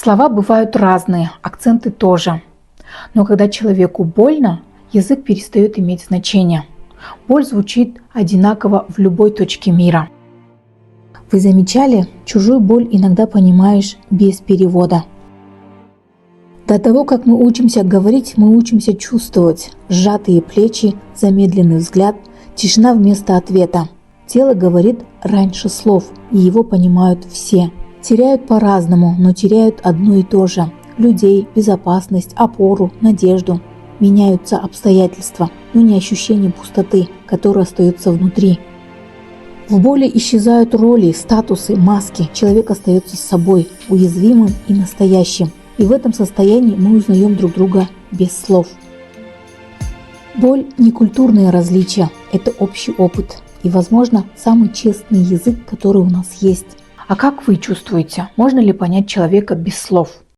Слова бывают разные, акценты тоже. Но когда человеку больно, язык перестает иметь значение. Боль звучит одинаково в любой точке мира. Вы замечали, чужую боль иногда понимаешь без перевода. До того, как мы учимся говорить, мы учимся чувствовать. Сжатые плечи, замедленный взгляд, тишина вместо ответа. Тело говорит раньше слов, и его понимают все. Теряют по-разному, но теряют одно и то же. Людей, безопасность, опору, надежду. Меняются обстоятельства, но не ощущение пустоты, которое остается внутри. В боли исчезают роли, статусы, маски. Человек остается с собой, уязвимым и настоящим. И в этом состоянии мы узнаем друг друга без слов. Боль – не культурные различия, это общий опыт. И, возможно, самый честный язык, который у нас есть. А как вы чувствуете? Можно ли понять человека без слов?